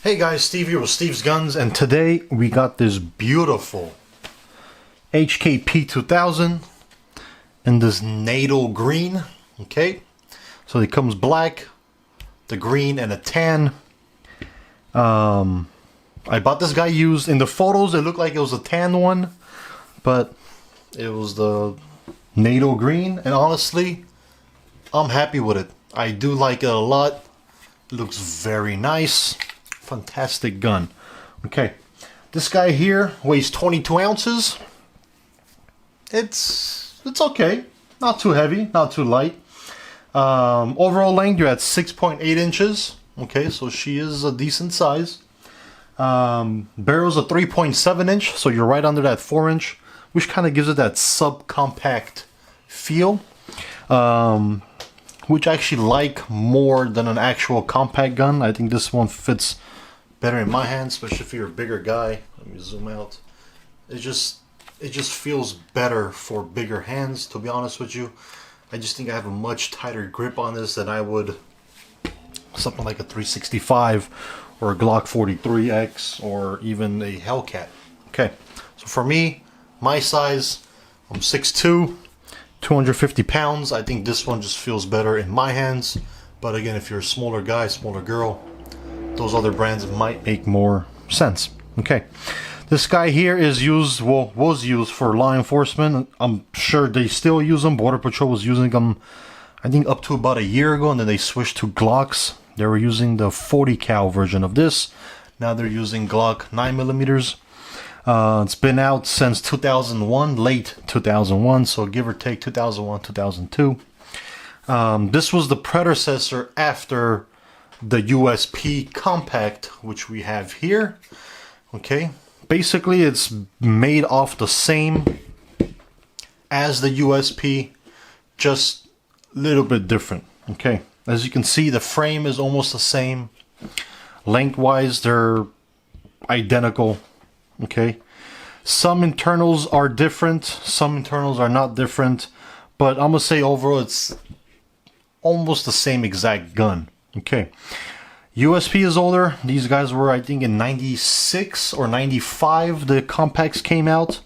Hey guys, Steve here with Steve's Guns, and today we got this beautiful HK P2000 in this NATO green. Okay, so it comes black, the green, and a tan. I bought this guy used. In the photos it looked like it was a tan one, but it was the NATO green, and honestly I'm happy with it. I do like it a lot. It looks very nice. Fantastic gun. Okay, this guy here weighs 22 ounces. It's okay, not too heavy, not too light. Overall length, you're at 6.8 inches. Okay, so she is a decent size. Barrel's a 3.7 inch, so you're right under that 4 inch, which kind of gives it that subcompact feel, which I actually like more than an actual compact gun. I think this one fits better in my hand, especially if you're a bigger guy. Let me zoom out. It just feels better for bigger hands, to be honest with you. I just think I have a much tighter grip on this than I would something like a 365 or a Glock 43X or even a Hellcat. Okay, so for me, my size, I'm 6'2", 250 pounds. I think this one just feels better in my hands. But again, if you're a smaller guy, smaller girl, those other brands might make more sense. Okay, this guy here is used, well, was used for law enforcement. I'm sure they still use them. Border Patrol was using them, I think, up to about a year ago, and then they switched to Glocks. They were using the 40 cal version of this. Now they're using Glock 9mm. It's been out since 2001, late 2001, so give or take 2001, 2002. This was the predecessor after the USP Compact, which we have here. Okay, basically it's made off the same as the USP, just a little bit different. Okay, as you can see, the frame is almost the same. Lengthwise, they're identical. Okay, some internals are different, some internals are not different, but I'm gonna say overall it's almost the same exact gun. Okay, USP is older. These guys were, I think, in 96 or 95 the compacts came out,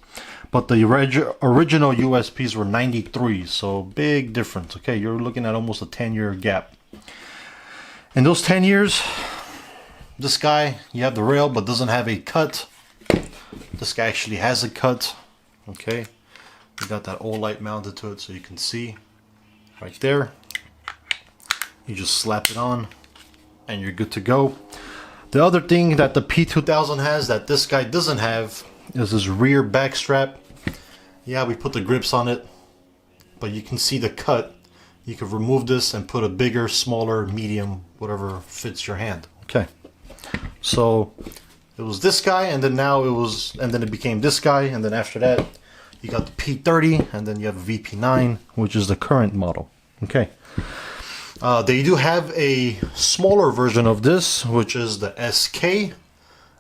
but the original USPs were 93, so big difference. Okay, you're looking at almost a 10-year gap. In those 10 years, this guy, you have the rail but doesn't have a cut. This guy actually has a cut. Okay, you got that Olight mounted to it, so you can see right there. You just slap it on and you're good to go. The other thing that the P2000 has that this guy doesn't have is this rear back strap. Yeah, we put the grips on it, but you can see the cut. You can remove this and put a bigger, smaller, medium, whatever fits your hand. Okay, so it was this guy, and then now it was, and then it became this guy, and then after that you got the P30, and then you have a VP9, which is the current model. Okay, they do have a smaller version of this, which is the SK.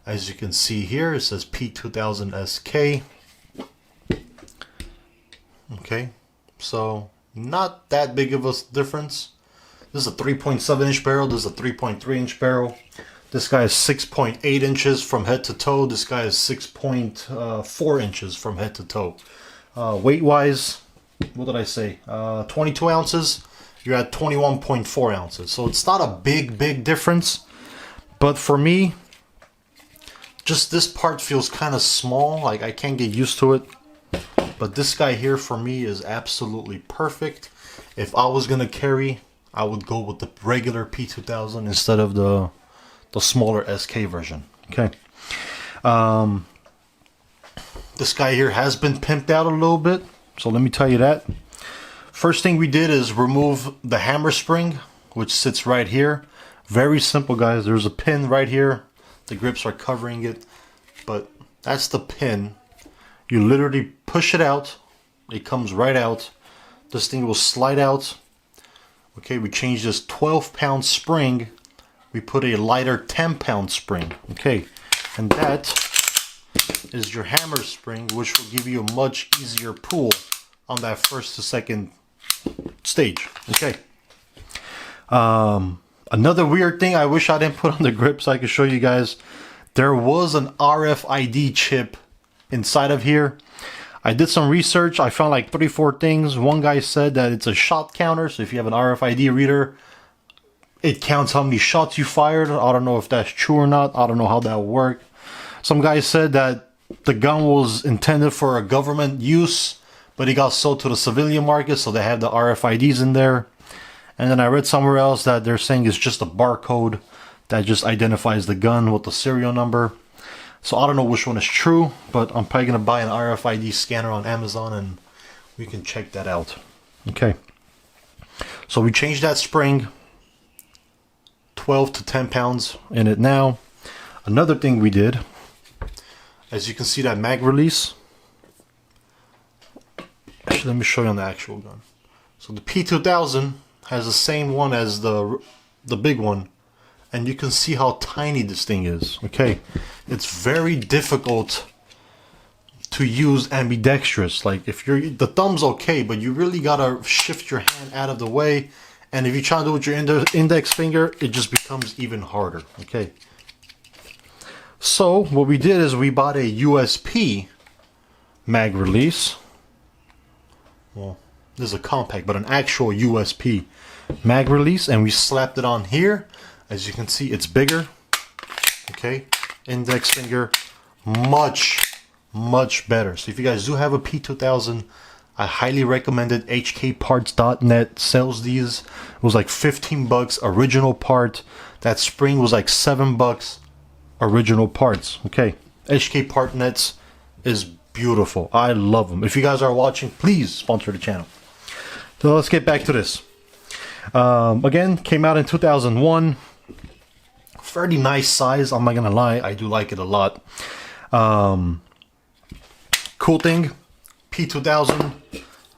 As you can see here, it says P2000 SK. Okay, so not that big of a difference. This is a 3.7 inch barrel, this is a 3.3 inch barrel. This guy is 6.8 inches from head to toe. This guy is 6.4 inches from head to toe. Weight wise, what did I say? 22 ounces. You're at 21.4 ounces. So it's not a big difference. But for me, just this part feels kind of small. Like I can't get used to it. But this guy here for me is absolutely perfect. If I was going to carry, I would go with the regular P2000 instead of the smaller SK version. Okay. This guy here has been pimped out a little bit. So let me tell you that. First thing we did is remove the hammer spring, which sits right here. Very simple, guys. There's a pin right here. The grips are covering it, but that's the pin. You literally push it out. It comes right out. This thing will slide out. Okay, we changed this 12-pound spring. We put a lighter 10-pound spring. Okay, and that is your hammer spring, which will give you a much easier pull on that first to second stage. Okay, Another weird thing I wish I didn't put on the grip so I could show you guys. There was an RFID chip inside of here. I did some research. I found like 3-4 things. One guy said that it's a shot counter. So if you have an RFID reader, it counts how many shots you fired. I don't know if that's true or not. I don't know how that will work. Some guy said that the gun was intended for a government use, but it got sold to the civilian market, so they have the RFIDs in there. And then I read somewhere else that they're saying it's just a barcode that just identifies the gun with the serial number. So I don't know which one is true, but I'm probably going to buy an RFID scanner on Amazon and we can check that out. Okay. So we changed that spring. 12 to 10 pounds in it now. Another thing we did, as you can see that mag release. Actually, let me show you on the actual gun. So the P2000 has the same one as the big one, and you can see how tiny this thing is. Okay, it's very difficult to use ambidextrous. Like if you're, the thumb's okay, but you really gotta shift your hand out of the way, and if you try to do it with your index finger, it just becomes even harder. Okay, so what we did is we bought a USP mag release. Well, this is a compact, but an actual USP mag release, and we slapped it on here. As you can see, it's bigger. Okay, index finger, much better. So if you guys do have a P2000, I highly recommend it. HKparts.net sells these. It was like 15 bucks original part. That spring was like 7 bucks original parts. Okay, HKparts.net is beautiful. I love them. If you guys are watching, please sponsor the channel. So let's get back to this. Again, came out in 2001. Fairly nice size, I'm not gonna lie. I do like it a lot. Cool thing, P2000,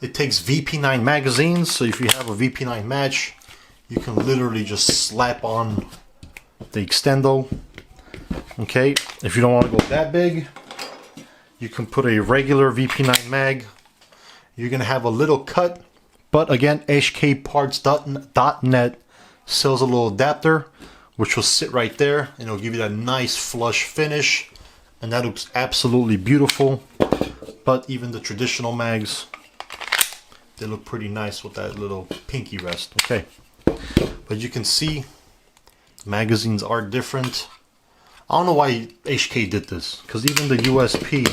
it takes VP9 magazines. So if you have a VP9 match, you can literally just slap on the extendo. Okay, if you don't want to go that big, you can put a regular VP9 mag. You're gonna have a little cut, but again, HKparts.net sells a little adapter, which will sit right there, and it'll give you that nice flush finish, and that looks absolutely beautiful. But even the traditional mags, they look pretty nice with that little pinky rest. Okay, but you can see the magazines are different. I don't know why HK did this, because even the USP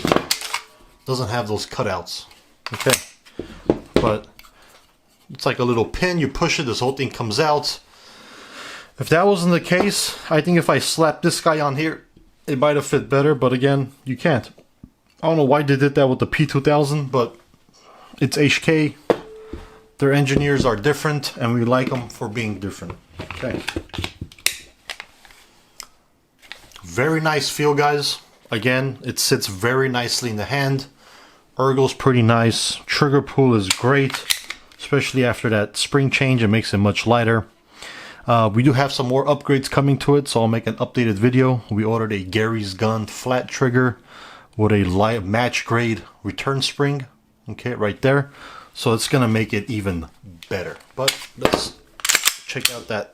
doesn't have those cutouts. Okay, but it's like a little pin, you push it, this whole thing comes out. If that wasn't the case, I think if I slapped this guy on here, it might have fit better, but again, you can't. I don't know why they did that with the P2000, but it's HK. Their engineers are different, and we like them for being different. Okay. Very nice feel, guys. Again, it sits very nicely in the hand. Ergo's pretty nice. Trigger pull is great, especially after that spring change. It makes it much lighter. We do have some more upgrades coming to it, so I'll make an updated video. We ordered a Gary's Gun flat trigger with a light match grade return spring. Okay, right there. So it's gonna make it even better. But let's check out that.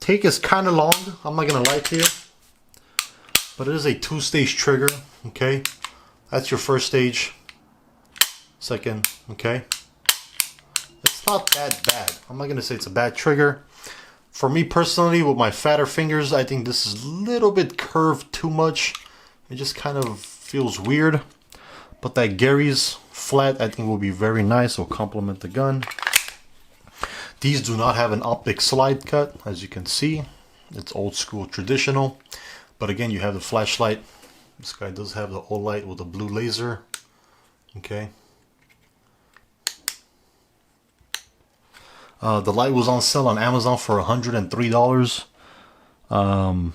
Take is kind of long, I'm not gonna lie to you, but it is a 2-stage trigger. Okay, that's your first stage, second. Okay, it's not that bad. I'm not gonna say it's a bad trigger. For me personally, with my fatter fingers, I think this is a little bit curved too much. It just kind of feels weird, but that Gary's flat I think will be very nice. Will complement the gun. These do not have an optic slide cut, as you can see. It's old school traditional. But again, you have the flashlight. This guy does have the Olight with a blue laser. Okay. The light was on sale on Amazon for $103. I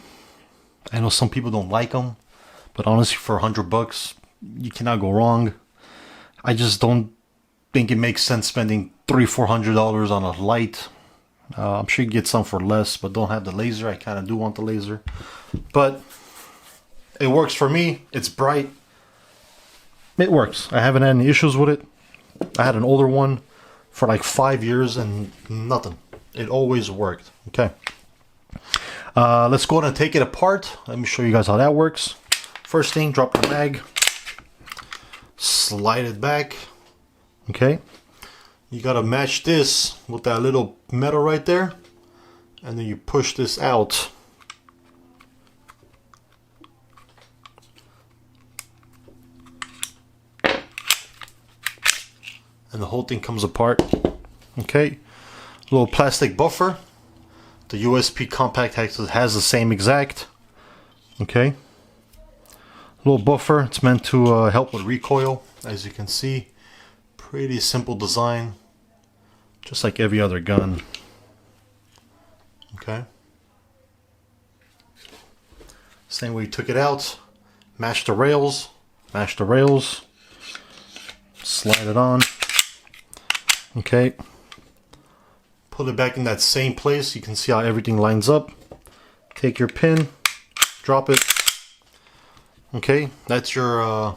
know some people don't like them, but honestly, for $100, you cannot go wrong. I just don't think it makes sense spending $300-400 on a light. I'm sure you get some for less, but don't have the laser. I kind of do want the laser, but it works for me. It's bright. It works. I haven't had any issues with it. I had an older one for like 5 years and nothing. It always worked. Okay. Let's go ahead and take it apart. Let me show you guys how that works. First thing, drop the mag. Slide it back. Okay. You gotta match this with that little metal right there. And then you push this out. And the whole thing comes apart. Okay. Little plastic buffer. The USP compact has the same exact. Okay. Little buffer. It's meant to help with recoil. As you can see, pretty simple design. Just like every other gun. Okay. Same way you took it out. Match the rails. Match the rails. Slide it on. Okay. Put it back in that same place. You can see how everything lines up. Take your pin. Drop it. Okay. That's your...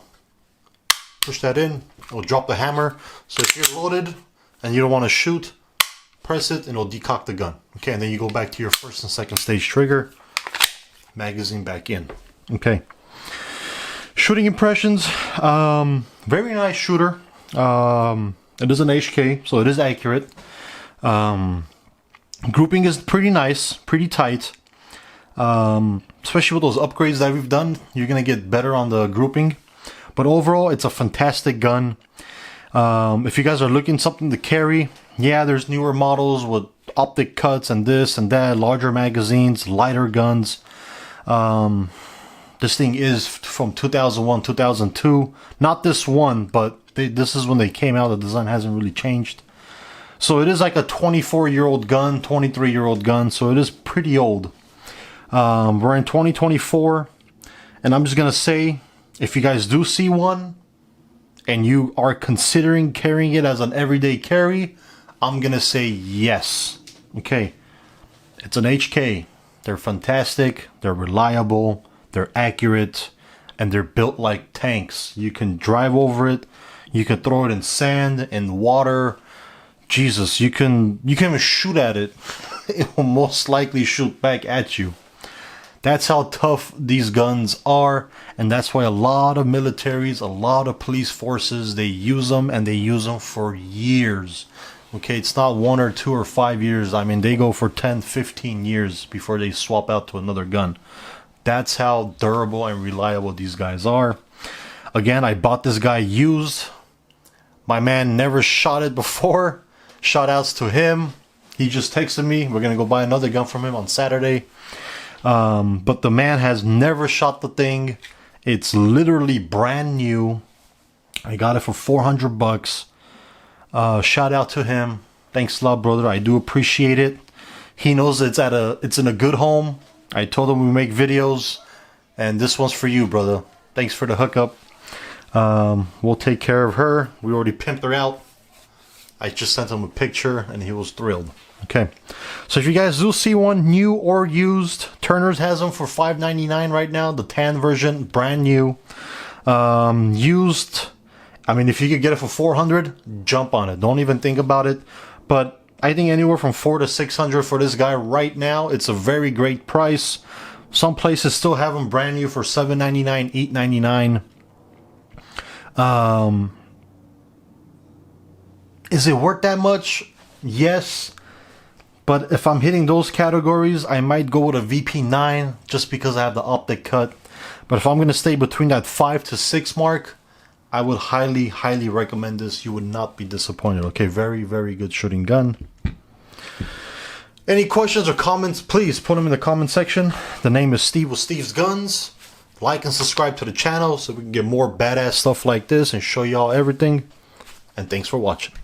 push that in. It'll drop the hammer. So if you're loaded and you don't want to shoot, press it and it'll decock the gun. Okay. And then you go back to your first and second stage trigger. Magazine back in. Okay. Shooting impressions. Very nice shooter. It is an HK, so it is accurate. Grouping is pretty nice, pretty tight. Especially with those upgrades that we've done, you're gonna get better on the grouping. But overall, it's a fantastic gun. If you guys are looking something to carry, yeah, there's newer models with optic cuts and this and that, larger magazines, lighter guns. This thing is from 2001, 2002. Not this one, but this is when they came out. The design hasn't really changed. So it is like a 24-year-old gun, 23-year-old gun. So it is pretty old. We're in 2024. And I'm just going to say, if you guys do see one and you are considering carrying it as an everyday carry, I'm going to say yes. Okay. It's an HK. They're fantastic. They're reliable. They're accurate. And they're built like tanks. You can drive over it. You can throw it in sand, in water. Jesus, you can even shoot at it. It will most likely shoot back at you. That's how tough these guns are. And that's why a lot of militaries, a lot of police forces, they use them and they use them for years. Okay, it's not 1 or 2 or 5 years. I mean, they go for 10, 15 years before they swap out to another gun. That's how durable and reliable these guys are. Again, I bought this guy used. My man never shot it before. Shout outs to him. He just texted me. We're going to go buy another gun from him on Saturday. But the man has never shot the thing. It's literally brand new. I got it for 400 bucks. Shout out to him. Thanks a lot, brother. I do appreciate it. He knows it's in a good home. I told him we make videos. And this one's for you, brother. Thanks for the hookup. We'll take care of her. We already pimped her out. I just sent him a picture and he was thrilled. Okay, so if you guys do see one new or used, Turner's has them for $5.99 right now. The tan version, brand new. Used, I mean, if you could get it for 400, jump on it. Don't even think about it. But I think anywhere from 400 to 600 for this guy right now. It's a very great price. Some places still have them brand new for $7.99, $8.99. Is it worth that much? Yes. But if I'm hitting those categories, I might go with a VP9 just because I have the optic cut. But if I'm going to stay between that 5 to 6 mark, I would highly, highly recommend this. You would not be disappointed. Okay, very, very good shooting gun. Any questions or comments, please put them in the comment section. The name is Steve with Steve's Guns. Like and subscribe to the channel so we can get more badass stuff like this and show y'all everything. And thanks for watching.